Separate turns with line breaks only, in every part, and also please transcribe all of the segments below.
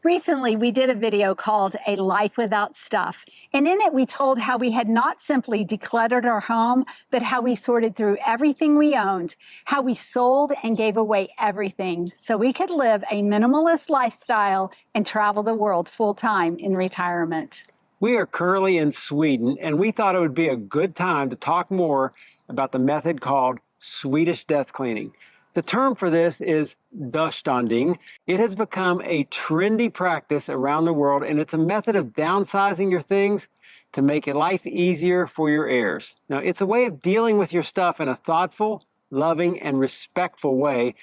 Recently, we did a video called A Life Without Stuff, and in it we told how we had not simply decluttered our home, but how we sorted through everything we owned, how we sold and gave away everything so we could live a minimalist lifestyle and travel the world full-time in retirement.
We are currently in Sweden, and we thought it would be a good time to talk more about the method called Swedish Death Cleaning. The term for this is döstädning. It has become a trendy practice around the world, and it's a method of downsizing your things to make life easier for your heirs. Now, it's a way of dealing with your stuff in a thoughtful, loving, and respectful way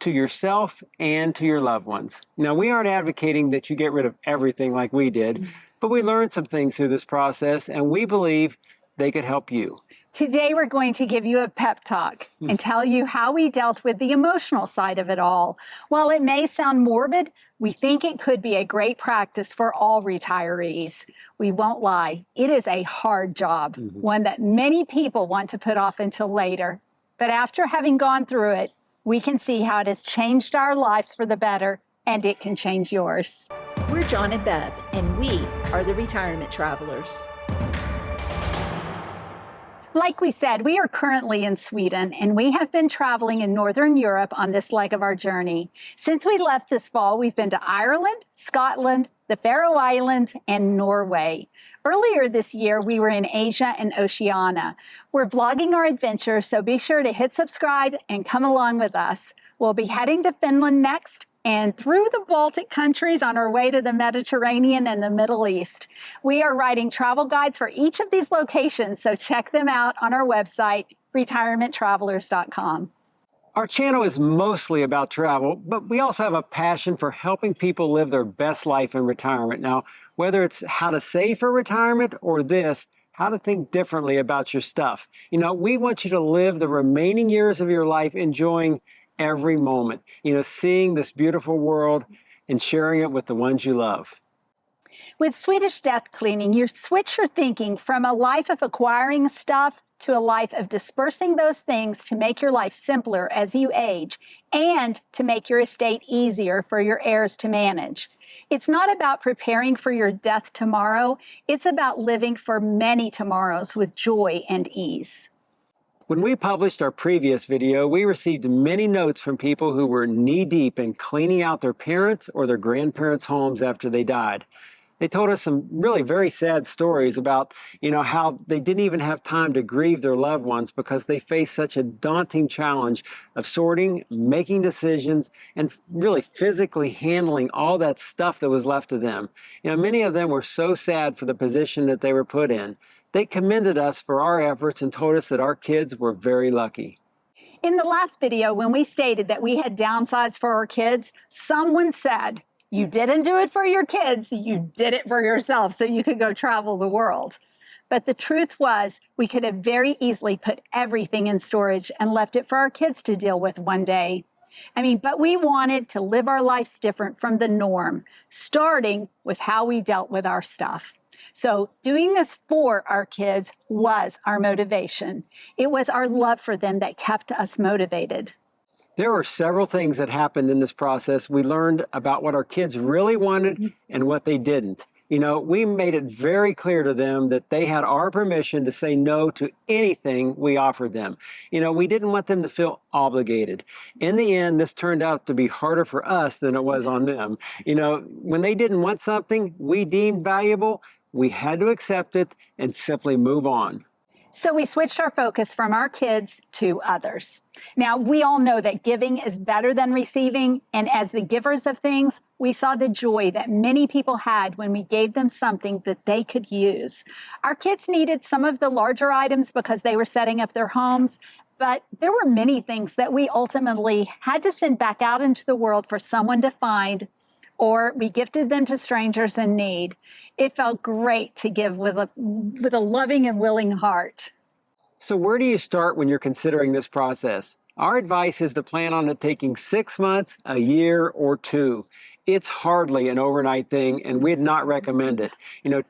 to yourself and to your loved ones. Now, we aren't advocating that you get rid of everything like we did, but we learned some things through this process, and we believe they could help you.
Today, we're going to give you a pep talk and tell you how we dealt with the emotional side of it all. While it may sound morbid, we think it could be a great practice for all retirees. We won't lie, it is a hard job, one that many people want to put off until later. But after having gone through it, we can see how it has changed our lives for the better, and it can change yours.
We're John and Bev, and we are the Retirement Travelers.
Like we said, we are currently in Sweden, and we have been traveling in Northern Europe on this leg of our journey. Since we left this fall, we've been to Ireland, Scotland, the Faroe Islands, and Norway. Earlier this year, we were in Asia and Oceania. We're vlogging our adventures, so be sure to hit subscribe and come along with us. We'll be heading to Finland next, and through the Baltic countries on our way to the Mediterranean and the Middle East. We are writing travel guides for each of these locations, so check them out on our website, retirementtravelers.com.
Our channel is mostly about travel, but we also have a passion for helping people live their best life in retirement. Now, whether it's how to save for retirement or this, how to think differently about your stuff. You know, we want you to live the remaining years of your life enjoying every moment, seeing this beautiful world and sharing it with the ones you love.
With Swedish Death Cleaning, you switch your thinking from a life of acquiring stuff to a life of dispersing those things to make your life simpler as you age and to make your estate easier for your heirs to manage. It's not about preparing for your death tomorrow. It's about living for many tomorrows with joy and ease.
When we published our previous video, we received many notes from people who were knee-deep in cleaning out their parents' or their grandparents' homes after they died. They told us some really very sad stories about, how they didn't even have time to grieve their loved ones because they faced such a daunting challenge of sorting, making decisions, and really physically handling all that stuff that was left of them. Many of them were so sad for the position that they were put in. They commended us for our efforts and told us that our kids were very lucky.
In the last video, when we stated that we had downsized for our kids, someone said, you didn't do it for your kids, you did it for yourself so you could go travel the world. But the truth was, we could have very easily put everything in storage and left it for our kids to deal with one day. But we wanted to live our lives different from the norm, starting with how we dealt with our stuff. So doing this for our kids was our motivation. It was our love for them that kept us motivated.
There were several things that happened in this process. We learned about what our kids really wanted and what they didn't. We made it very clear to them that they had our permission to say no to anything we offered them. We didn't want them to feel obligated. In the end, this turned out to be harder for us than it was on them. When they didn't want something we deemed valuable, we had to accept it and simply move on.
So we switched our focus from our kids to others. Now, we all know that giving is better than receiving, and as the givers of things, we saw the joy that many people had when we gave them something that they could use. Our kids needed some of the larger items because they were setting up their homes, but there were many things that we ultimately had to send back out into the world for someone to find, or we gifted them to strangers in need. It felt great to give with a loving and willing heart.
So where do you start when you're considering this process? Our advice is to plan on it taking 6 months, a year, or 2. It's hardly an overnight thing, and we'd not recommend it.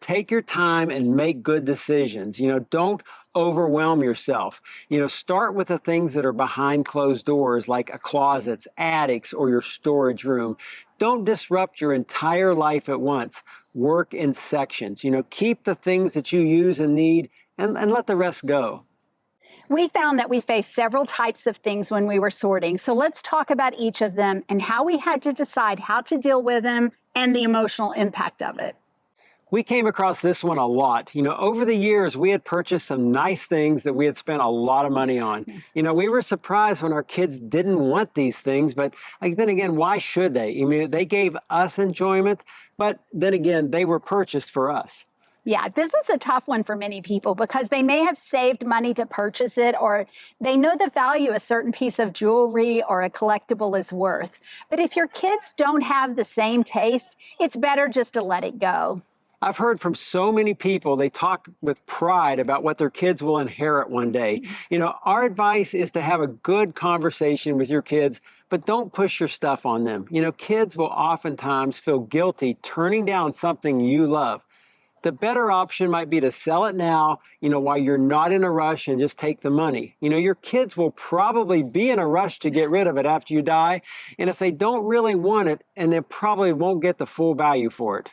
Take your time and make good decisions. Don't overwhelm yourself. Start with the things that are behind closed doors, like a closets, attics, or your storage room. Don't disrupt your entire life at once. Work in sections. Keep the things that you use and need and let the rest go.
We found that we faced several types of things when we were sorting. So let's talk about each of them and how we had to decide how to deal with them and the emotional impact of it.
We came across this one a lot. Over the years, we had purchased some nice things that we had spent a lot of money on. We were surprised when our kids didn't want these things, but then again, why should they? They gave us enjoyment, but then again, they were purchased for us.
Yeah, this is a tough one for many people because they may have saved money to purchase it, or they know the value a certain piece of jewelry or a collectible is worth. But if your kids don't have the same taste, it's better just to let it go.
I've heard from so many people, they talk with pride about what their kids will inherit one day. Our advice is to have a good conversation with your kids, but don't push your stuff on them. Kids will oftentimes feel guilty turning down something you love. The better option might be to sell it now, while you're not in a rush, and just take the money. Your kids will probably be in a rush to get rid of it after you die. And if they don't really want it, and they probably won't get the full value for it.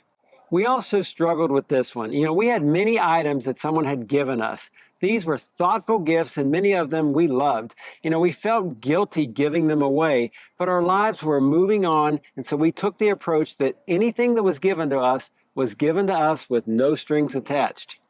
We also struggled with this one. We had many items that someone had given us. These were thoughtful gifts, and many of them we loved. We felt guilty giving them away, but our lives were moving on, and so we took the approach that anything that was given to us with no strings attached.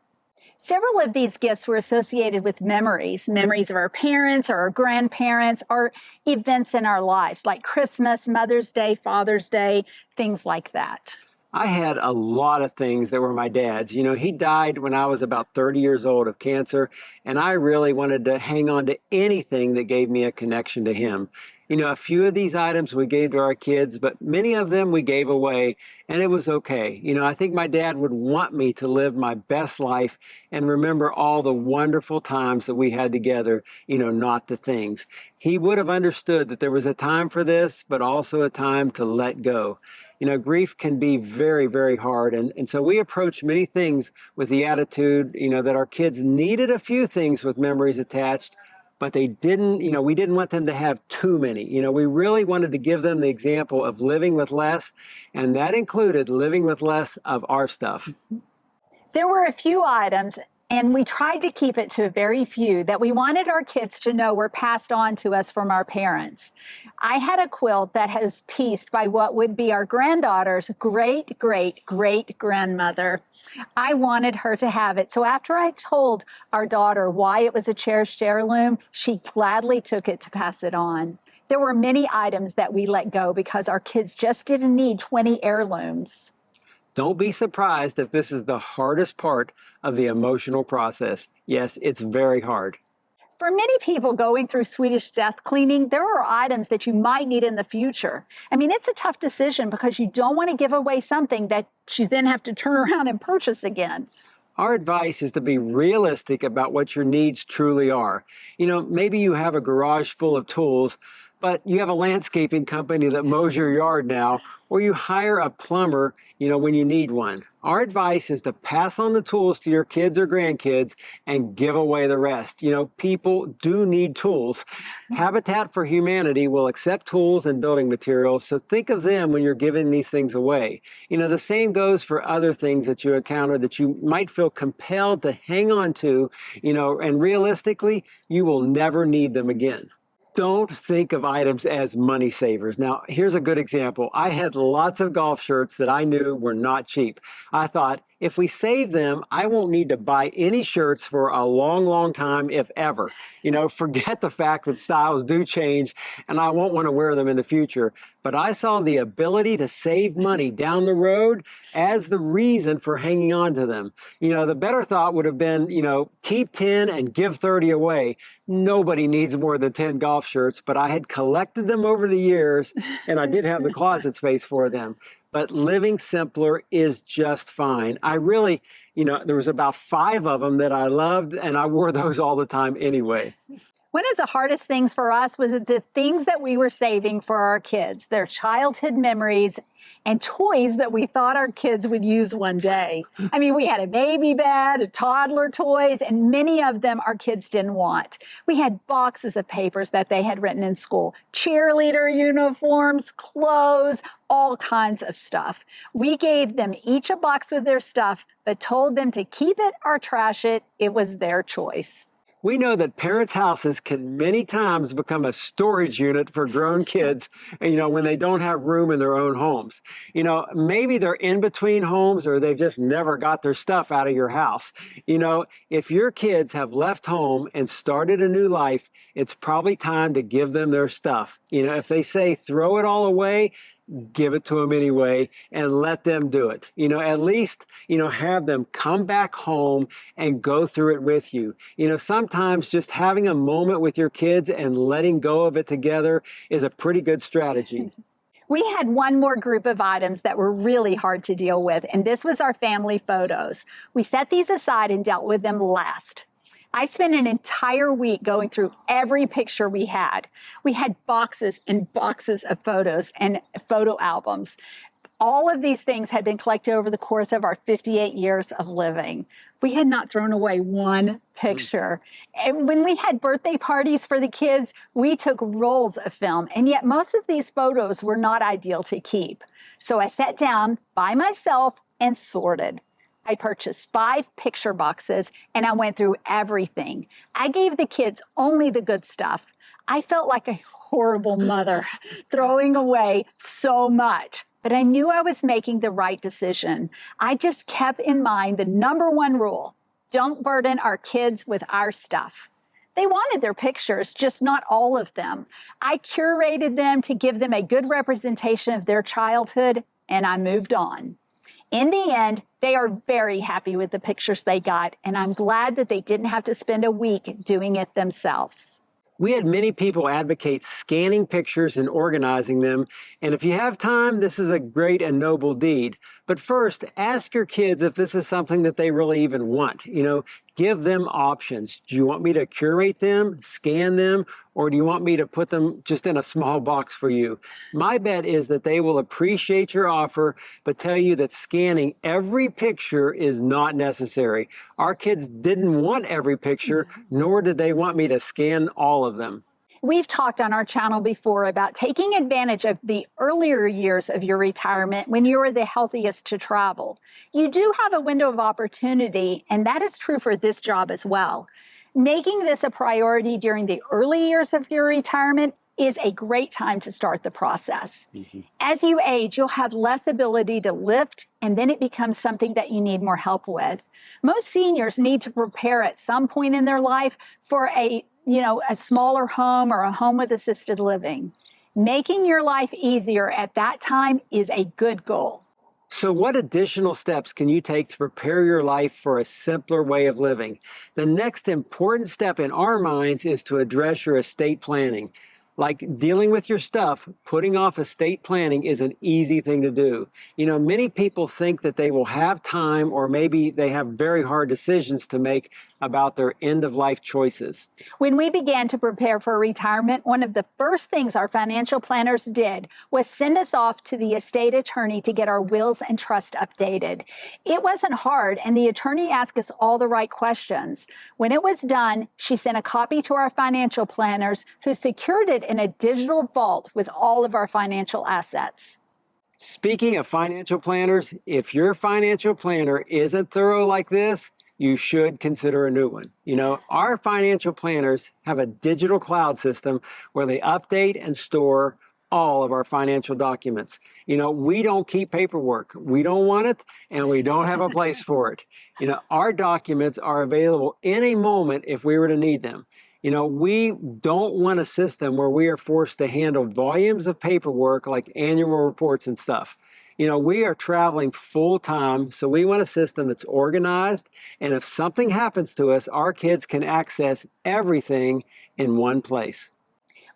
Several of these gifts were associated with memories of our parents or our grandparents, or events in our lives like Christmas, Mother's Day, Father's Day, things like that.
I had a lot of things that were my dad's. He died when I was about 30 years old of cancer, and I really wanted to hang on to anything that gave me a connection to him. A few of these items we gave to our kids, but many of them we gave away, and it was okay. I think my dad would want me to live my best life and remember all the wonderful times that we had together, not the things. He would have understood that there was a time for this, but also a time to let go. Grief can be very, very hard. And so we approach many things with the attitude, that our kids needed a few things with memories attached, but they didn't, we didn't want them to have too many. We really wanted to give them the example of living with less, and that included living with less of our stuff.
There were a few items, and we tried to keep it to very few, that we wanted our kids to know were passed on to us from our parents. I had a quilt that was pieced by what would be our granddaughter's great-great-great-grandmother. I wanted her to have it. So after I told our daughter why it was a cherished heirloom, she gladly took it to pass it on. There were many items that we let go because our kids just didn't need 20 heirlooms.
Don't be surprised if this is the hardest part of the emotional process. Yes, it's very hard.
For many people going through Swedish death cleaning, there are items that you might need in the future. It's a tough decision because you don't want to give away something that you then have to turn around and purchase again.
Our advice is to be realistic about what your needs truly are. Maybe you have a garage full of tools, but you have a landscaping company that mows your yard now, or you hire a plumber, when you need one. Our advice is to pass on the tools to your kids or grandkids and give away the rest. People do need tools. Habitat for Humanity will accept tools and building materials, so think of them when you're giving these things away. The same goes for other things that you encounter that you might feel compelled to hang on to, and realistically, you will never need them again. Don't think of items as money savers. Now, here's a good example. I had lots of golf shirts that I knew were not cheap. I thought, if we save them, I won't need to buy any shirts for a long, long time, if ever. Forget the fact that styles do change and I won't want to wear them in the future. But I saw the ability to save money down the road as the reason for hanging on to them. The better thought would have been, keep 10 and give 30 away. Nobody needs more than 10 golf shirts, but I had collected them over the years and I did have the closet space for them. But living simpler is just fine. I really, there was about 5 of them that I loved, and I wore those all the time anyway.
One of the hardest things for us was the things that we were saving for our kids, their childhood memories, and toys that we thought our kids would use one day. I mean, we had a baby bed, a toddler toys, and many of them our kids didn't want. We had boxes of papers that they had written in school, cheerleader uniforms, clothes, all kinds of stuff. We gave them each a box with their stuff, but told them to keep it or trash it. It was their choice.
We know that parents' houses can many times become a storage unit for grown kids, when they don't have room in their own homes. Maybe they're in between homes or they've just never got their stuff out of your house. If your kids have left home and started a new life, it's probably time to give them their stuff. If they say throw it all away, give it to them anyway and let them do it. At least, have them come back home and go through it with you. Sometimes just having a moment with your kids and letting go of it together is a pretty good strategy.
We had one more group of items that were really hard to deal with, and this was our family photos. We set these aside and dealt with them last. I spent an entire week going through every picture we had. We had boxes and boxes of photos and photo albums. All of these things had been collected over the course of our 58 years of living. We had not thrown away one picture. And when we had birthday parties for the kids, we took rolls of film, and yet most of these photos were not ideal to keep. So I sat down by myself and sorted. I purchased 5 picture boxes and I went through everything. I gave the kids only the good stuff. I felt like a horrible mother throwing away so much, but I knew I was making the right decision. I just kept in mind the number one rule: don't burden our kids with our stuff. They wanted their pictures, just not all of them. I curated them to give them a good representation of their childhood, and I moved on. In the end, they are very happy with the pictures they got, and I'm glad that they didn't have to spend a week doing it themselves.
We had many people advocate scanning pictures and organizing them, and if you have time, this is a great and noble deed. But first, ask your kids if this is something that they really even want. Give them options. Do you want me to curate them, scan them, or do you want me to put them just in a small box for you? My bet is that they will appreciate your offer, but tell you that scanning every picture is not necessary. Our kids didn't want every picture, nor did they want me to scan all of them.
We've talked on our channel before about taking advantage of the earlier years of your retirement when you are the healthiest to travel. You do have a window of opportunity, and that is true for this job as well. Making this a priority during the early years of your retirement is a great time to start the process. As you age, you'll have less ability to lift, and then it becomes something that you need more help with. Most seniors need to prepare at some point in their life for a smaller home or a home with assisted living. Making your life easier at that time is a good goal.
So what additional steps can you take to prepare your life for a simpler way of living? The next important step in our minds is to address your estate planning. Like dealing with your stuff, putting off estate planning is an easy thing to do. Many people think that they will have time, or maybe they have very hard decisions to make about their end-of-life choices.
When we began to prepare for retirement, one of the first things our financial planners did was send us off to the estate attorney to get our wills and trust updated. It wasn't hard, and the attorney asked us all the right questions. When it was done, she sent a copy to our financial planners, who secured it in a digital vault with all of our financial assets.
Speaking of financial planners, if your financial planner isn't thorough like this, you should consider a new one. Our financial planners have a digital cloud system where they update and store all of our financial documents. We don't keep paperwork. We don't want it, and we don't have a place for it. Our documents are available in a moment if we were to need them. We don't want a system where we are forced to handle volumes of paperwork like annual reports and stuff. We are traveling full time, so we want a system that's organized, and if something happens to us, our kids can access everything in one place.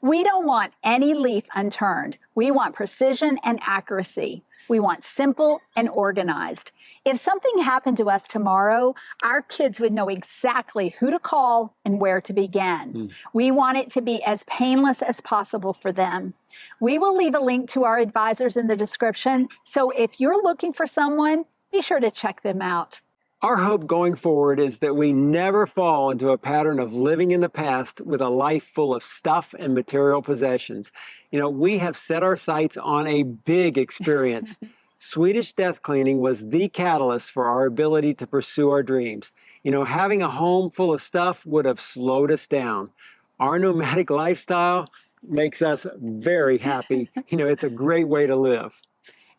We don't want any leaf unturned. We want precision and accuracy. We want simple and organized. If something happened to us tomorrow, our kids would know exactly who to call and where to begin. We want it to be as painless as possible for them. We will leave a link to our advisors in the description, so if you're looking for someone, be sure to check them out.
Our hope going forward is that we never fall into a pattern of living in the past with a life full of stuff and material possessions. We have set our sights on a big experience. Swedish Death Cleaning was the catalyst for our ability to pursue our dreams. Having a home full of stuff would have slowed us down. Our nomadic lifestyle makes us very happy. It's a great way to live.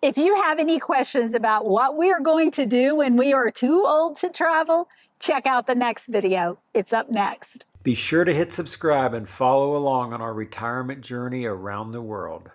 If you have any questions about what we are going to do when we are too old to travel, check out the next video. It's up next.
Be sure to hit subscribe and follow along on our retirement journey around the world.